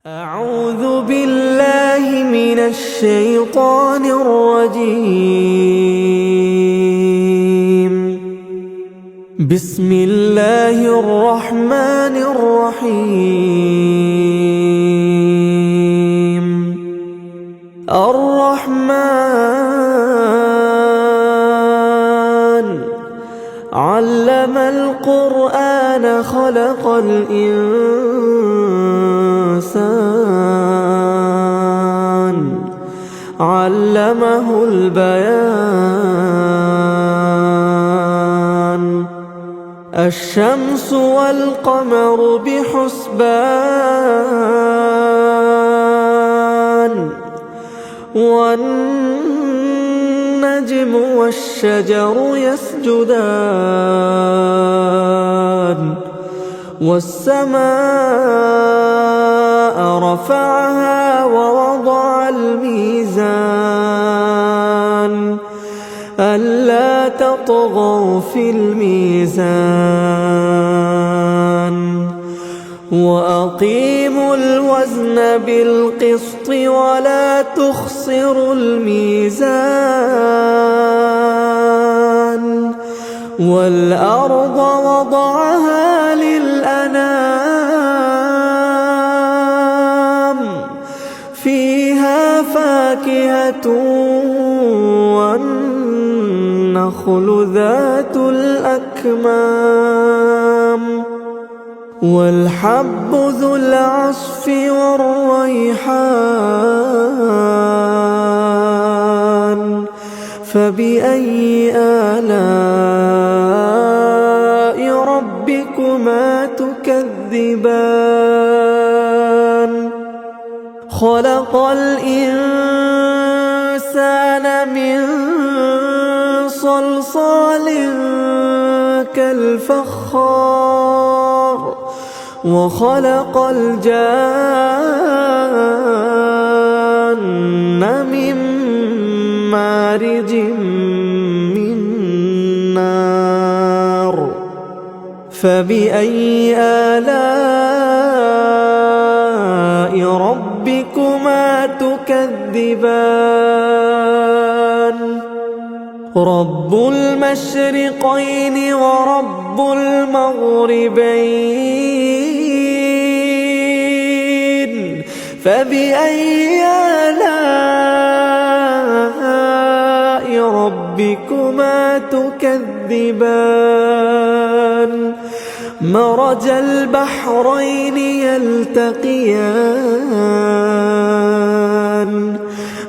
أعوذ بالله من الشيطان الرجيم. بسم الله الرحمن الرحيم. الرحمن علم القرآن خلق الإنسان علمه البيان. الشمس والقمر بحسبان والنجم والشجر يسجدان والسماء رفعها ووضع الميزان ألا تطغوا في الميزان وأقيموا الوزن بالقسط ولا تخسروا الميزان والأرض وضعها للأنام فيها فاكهة والنخل ذات الأكمام والحب ذو العصف والريحان فبأي آلاء ربكما تكذبان خلق الإنسان من صلصال كالفخار وخلق الجان من مارج من نار فبأي آلاء ربكما تكذبان رب المشرقين ورب المغربين فبأي آلاء ربكما تكذبان مرج البحرين يلتقيان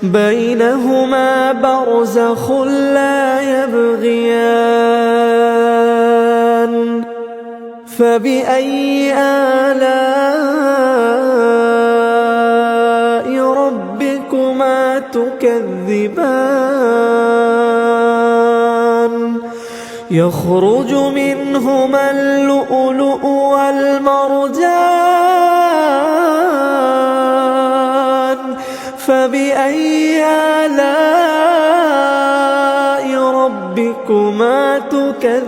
بينهما برزخ لا يبغيان فبأي آلاء ربكما تكذبان يخرج منهما اللؤلؤ والمرجان فبأي آلاء ربكما تكذبان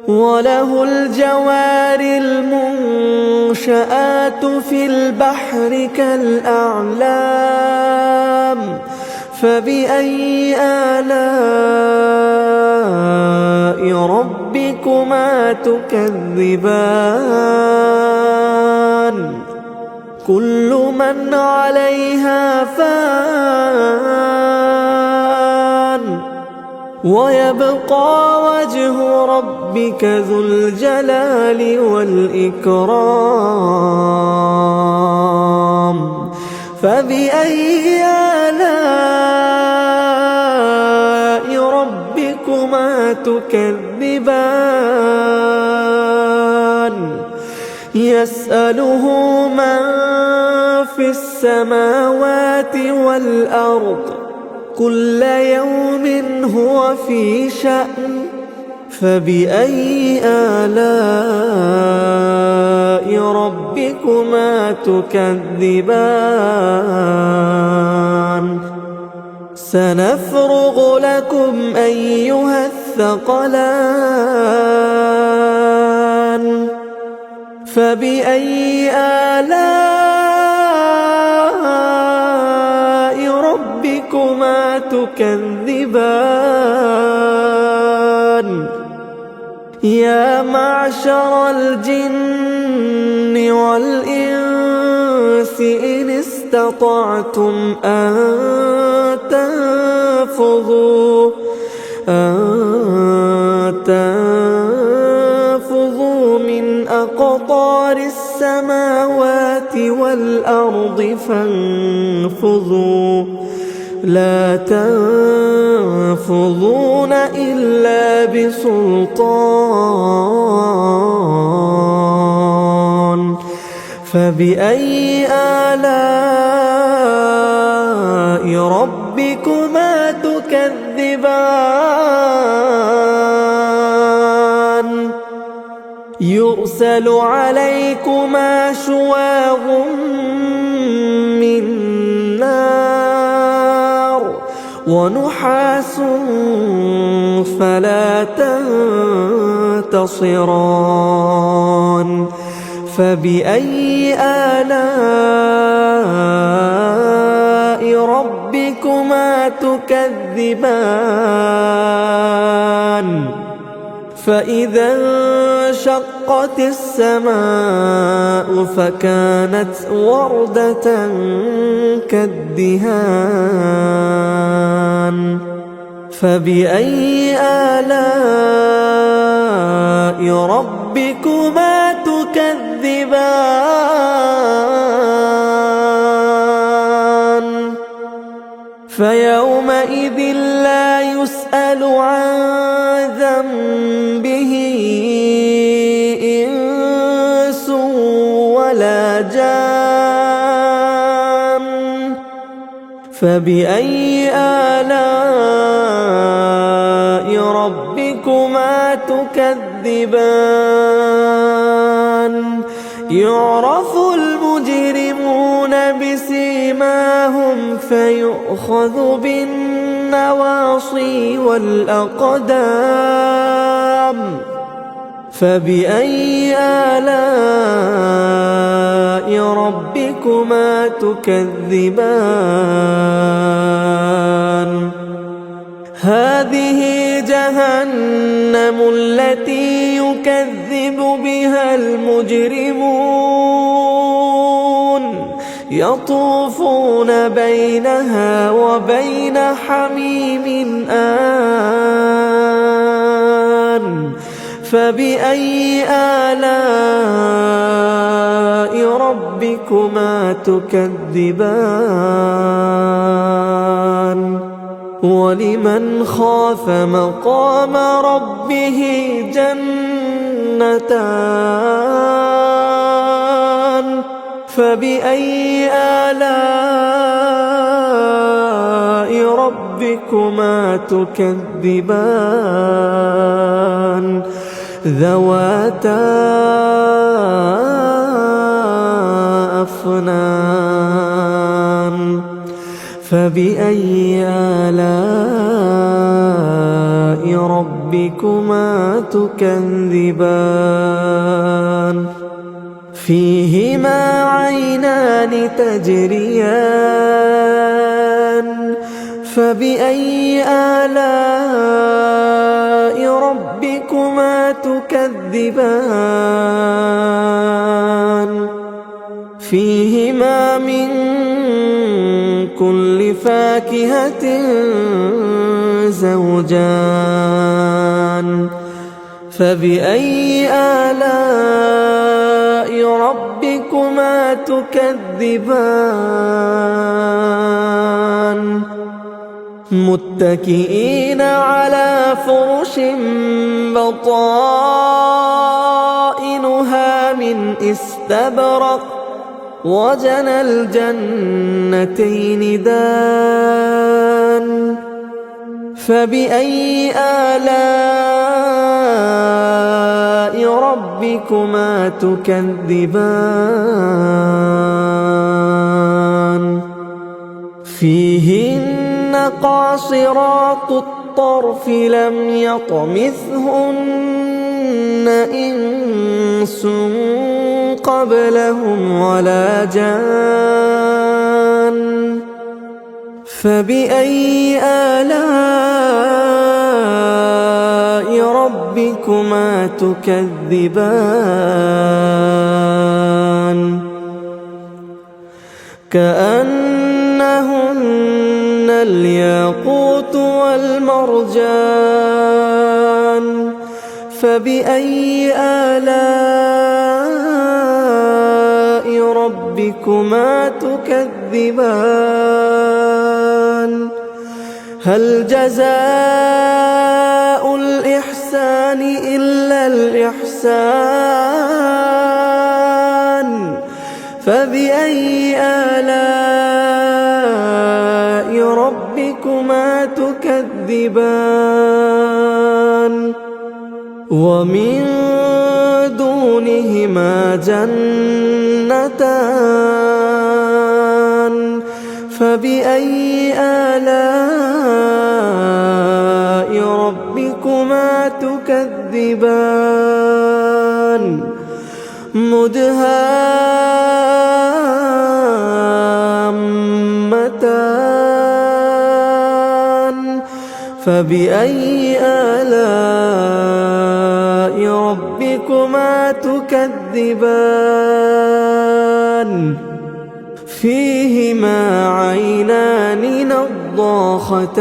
وله الجوار المنشآت في البحر كالأعلام فبأي آلاء ربكما تكذبان كل من عليها فان ويبقى وجه ربك ذو الجلال والإكرام فبأي آلاء ربكما تكذبان يسأله من في السماوات والأرض كل يوم هو في شأن فبأي آلاء ربكما تكذبان سنفرغ لكم أيها الثقلان فبأي آلاء ربكما تكذبان يا معشر الجن والإنس إن استطعتم أن تنفذوا من أقطار السماوات والأرض فانفذوا لا تنفذون إلا بسلطان فبأي آلاء ربكما تكذبان يرسل عليكما شواظ من نار ونحاس فلا تنتصران فبأي آلاء ربكما تكذبان فإذا انشقت السماء فكانت وردة كالدهان فبأي آلاء ربكما تكذبان فيومئذ لا يسأل عن ذنبه إنس ولا جان فبأي آلاء ربكما تكذبان يعرف المجرمون بسيماهم فيؤخذ بالنواصي والأقدام فبأي آلاء ربكما تكذبان هذه جهنم التي يكذب بها المجرمون يطوفون بينها وبين حميم آن فبأي آلاء ربكما تكذبان ولمن خاف مقام ربه جنتان فبأي آلاء ربكما تكذبان ذواتا أفنان فبأي آلاء ربكما تكذبان فيهما عينان تجريان فبأي آلاء ربكما تكذبان فيهما من كل فاكهة زوجان فبأي آلاء ربكما تكذبان متكئين على فرش بطائنها من استبرق وجنى الجنتين دان فبأي آلاء ربكما تكذبان فيهن قاصرات الطرف لم يطمثهن إنس قبلهم ولا جان فبأي آلاء ربكما تكذبان كأنهن الياقوت والمرجان فبأي آلاء ربكما تكذبان هل جزاء الإحسان إلا الإحسان فبأي آلاء ربكما تكذبان ومن دونهما جنتان فبأي آلاء ربكما تكذبان مدهامتان فبأي آلاء ربكما تكذبان فيهما عينان نضاختان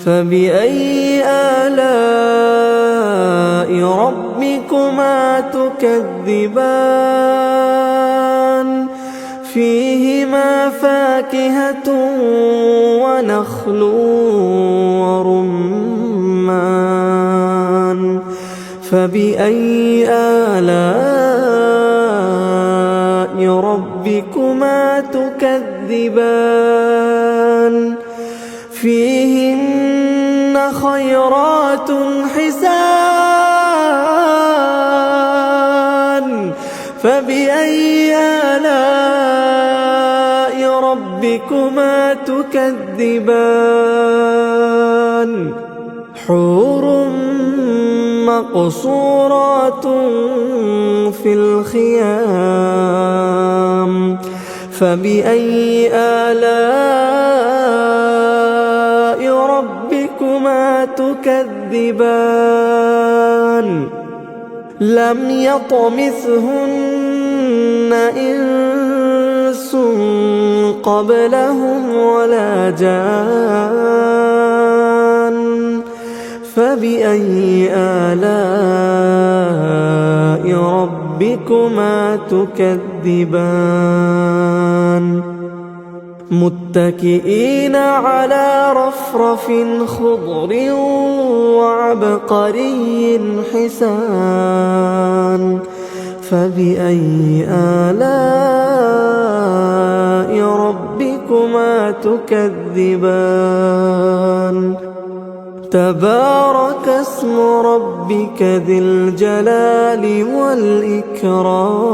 فبأي آلاء ربكما تكذبان فيهما فاكهة ونخل ورمان فبأي آلاء ربكما تكذبان فيهن خيرات حسان فبأي آلاء ربكما تكذبان حور مقصورات في الخيام فبأي آلاء ربكما تكذبان لم يطمثهن إنس قبلهم ولا جان فبأي آلاء ربكما تكذبان متكئين على رفرف خضر وعبقري حسان فبأي آلاء ربكما تكذبان تبارك اسم ربك ذي الجلال والإكرام